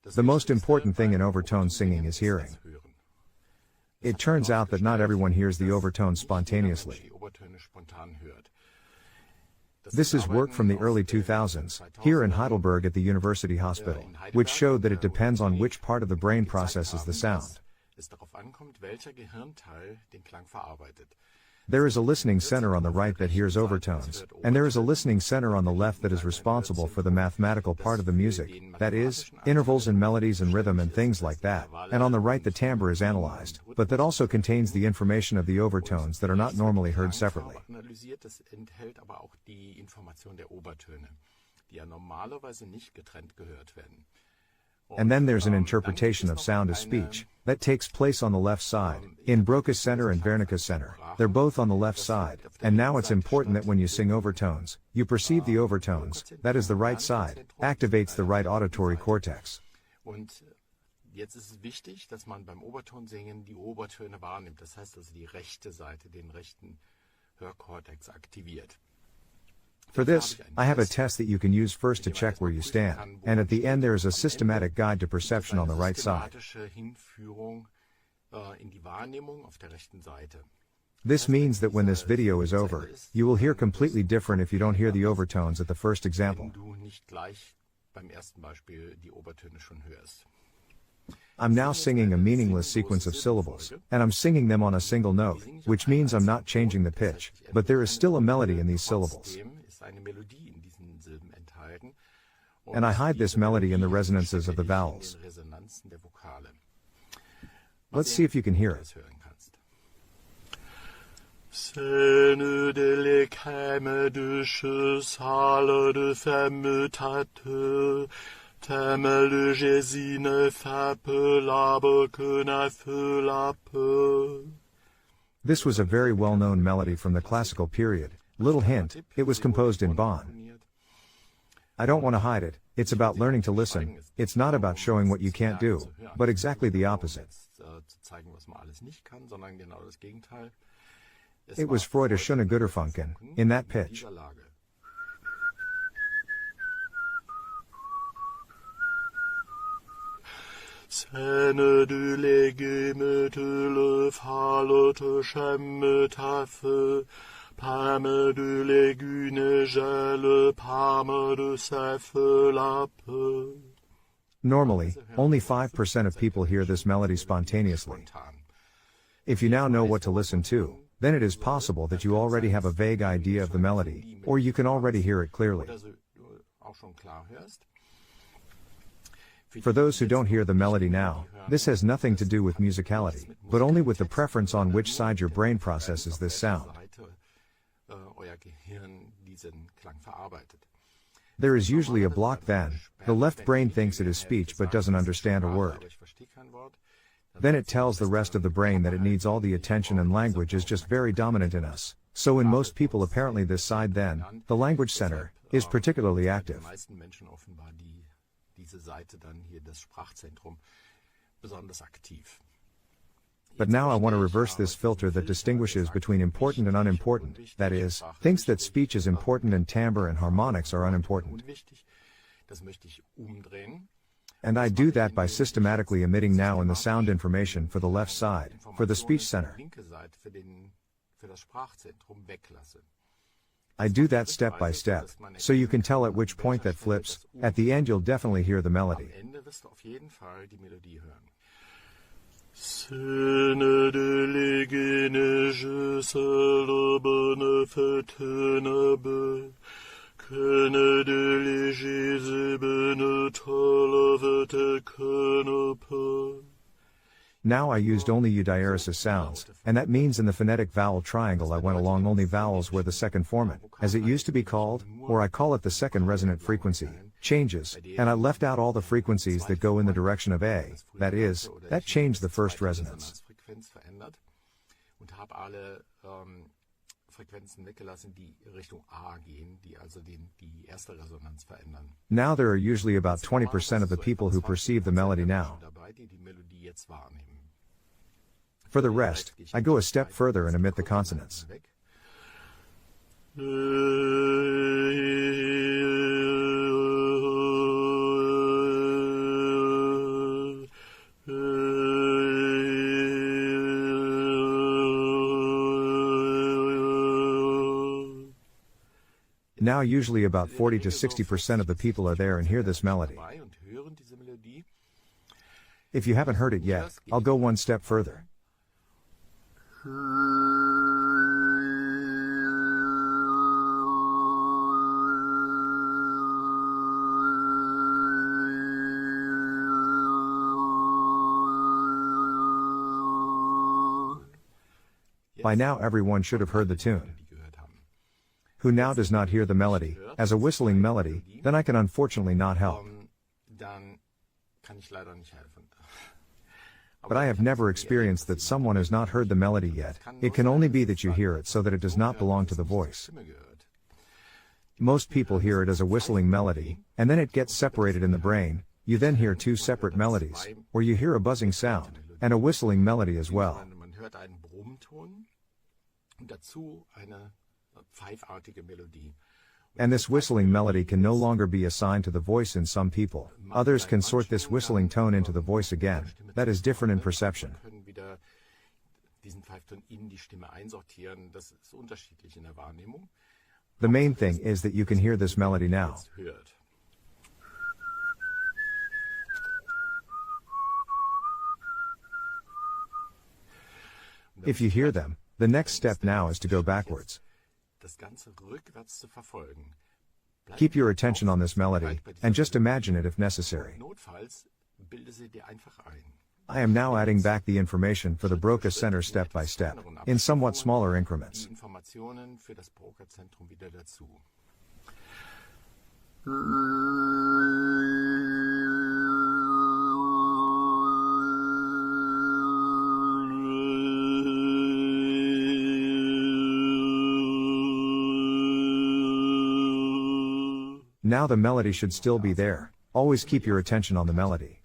The most important thing in overtone singing is hearing. It turns out that not everyone hears the overtones spontaneously. This is work from the early 2000s, here in Heidelberg at the University Hospital, which showed that it depends on which part of the brain processes the sound. There is a listening center on the right that hears overtones, and there is a listening center on the left that is responsible for the mathematical part of the music, that is, intervals and melodies and rhythm and things like that, and on the right the timbre is analyzed, but that also contains the information of the overtones that are not normally heard separately. And then there's an interpretation of sound as speech, that takes place on the left side, in Broca's center and Wernicke's center. They're both on the left side, and now it's important that when you sing overtones, you perceive the overtones, that is the right side, activates the right auditory cortex. Jetzt ist es wichtig, dass man beim Obertonsingen die Obertöne wahrnimmt. Das heißt also die rechte Seite, den rechten Hörkortex aktiviert. For this, I have a test that you can use first to check where you stand, and at the end there is a systematic guide to perception on the right side. This means that when this video is over, you will hear completely different if you don't hear the overtones at the first example. I'm now singing a meaningless sequence of syllables, and I'm singing them on a single note, which means I'm not changing the pitch, but there is still a melody in these syllables. And I hide this melody in the resonances of the vowels. Let's see if you can hear it. Scène de l'écrème de salle de fermetate, thème de gésine frappe l'arbre que n'a fait la peur. This was a very well-known melody from the classical period. Little hint, it was composed in Bonn. I don't want to hide it, it's about learning to listen, it's not about showing what you can't do, but exactly the opposite. It was Freude schöne Güterfunken, in that pitch. Scène de légumes de l'œuf halote chème taffe, parme de légumes gèle, parme de sève lappe. Normally, only 5% of people hear this melody spontaneously. If you now know what to listen to, then it is possible that you already have a vague idea of the melody, or you can already hear it clearly. For those who don't hear the melody now, this has nothing to do with musicality, but only with the preference on which side your brain processes this sound. There is usually a block then, the left brain thinks it is speech but doesn't understand a word. Then it tells the rest of the brain that it needs all the attention and language is just very dominant in us. So in most people apparently this side then, the language center, is particularly active. But now I want to reverse this filter that distinguishes between important and unimportant, that is, thinks that speech is important and timbre and harmonics are unimportant. And I do that by systematically emitting now in the sound information for the left side, for the speech center. I do that step by step, so you can tell at which point that flips. At the end you'll definitely hear the melody. Scène de légumes, je seule bonne fête Köne de léger bonne tolle köne. Now I used only eudieresis sounds, and that means in the phonetic vowel triangle I went along only vowels where the second formant, as it used to be called, or I call it the second resonant frequency, changes, and I left out all the frequencies that go in the direction of A, that is, that changed the first resonance. Now there are usually about 20% of the people who perceive the melody now. For the rest, I go a step further and omit the consonants. Now usually about 40 to 60% of the people are there and hear this melody. If you haven't heard it yet, I'll go one step further. By now everyone should have heard the tune. Who now does not hear the melody, as a whistling melody, then I can unfortunately not help. But I have never experienced that someone has not heard the melody yet. It can only be that you hear it so that it does not belong to the voice. Most people hear it as a whistling melody, and then it gets separated in the brain. You then hear two separate melodies, or you hear a buzzing sound, and a whistling melody as well. And this whistling melody can no longer be assigned to the voice in some people. Others can sort this whistling tone into the voice again. That is different in perception. The main thing is that you can hear this melody now. If you hear them, the next step now is to go backwards. Keep your attention on this melody, and just imagine it if necessary. I am now adding back the information for the Broca Center step by step, in somewhat smaller increments. Now the melody should still be there. Always keep your attention on the melody.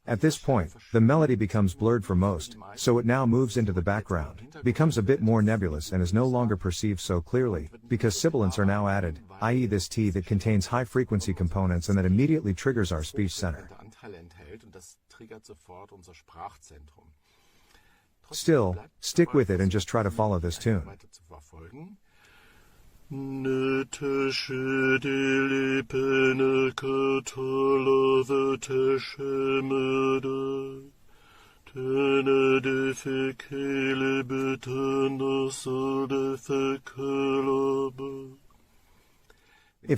At this point, the melody becomes blurred for most, so it now moves into the background, becomes a bit more nebulous and is no longer perceived so clearly, because sibilants are now added, i.e. this T that contains high-frequency components and that immediately triggers our speech center. Still, stick with it and just try to follow this tune. If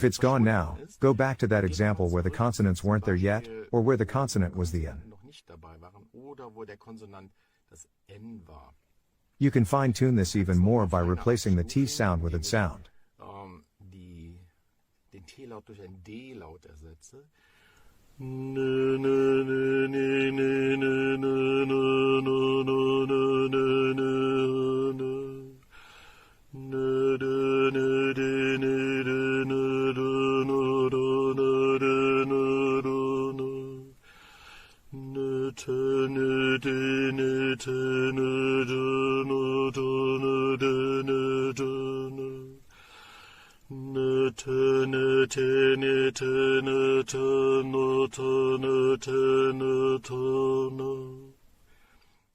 it's gone now, go back to that example where the consonants weren't there yet, or where the consonant was the N. You can fine-tune this even more by replacing the T sound with its sound. Den T-Laut durch ein D-Laut ersetze.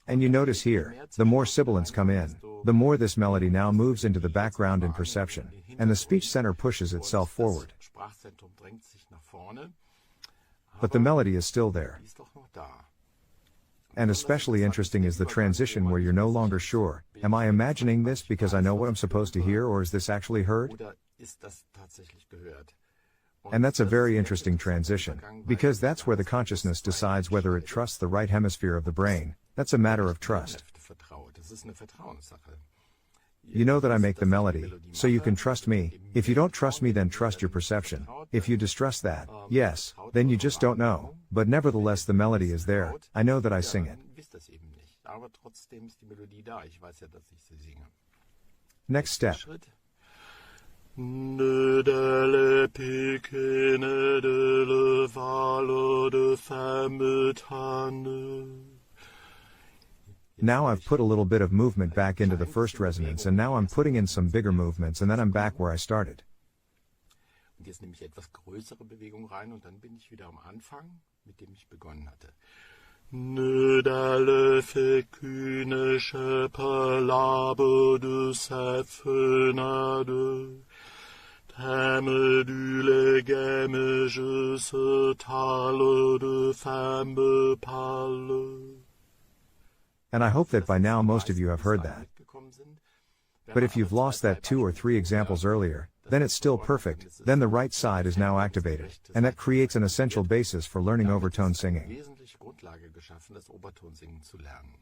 And you notice here, the more sibilants come in, the more this melody now moves into the background in perception, and the speech center pushes itself forward. But the melody is still there. And especially interesting is the transition where you're no longer sure, am I imagining this because I know what I'm supposed to hear, or is this actually heard? And that's a very interesting transition, because that's where the consciousness decides whether it trusts the right hemisphere of the brain. That's a matter of trust. You know that I make the melody, so you can trust me. If you don't trust me, then trust your perception. If you distrust that, yes, then you just don't know. But nevertheless the melody is there. I know that I sing it. Next step. Now I've put a little bit of movement back into the first resonance, and now I'm putting in some bigger movements, and then I'm back where I started. Und jetzt nehme ich etwas größere Bewegung rein und dann bin ich wieder am Anfang, mit dem ich begonnen hatte. Ne dalle fait qu'une chapelabe de sa fenade. T'aimes du legame, je se tale de femme pâle. And I hope that by now most of you have heard that. But if you've lost that 2 or 3 examples earlier, then it's still perfect, then the right side is now activated, and that creates an essential basis for learning overtone singing. Wesentliche Grundlage geschaffen, das Overtone singen zu lernen.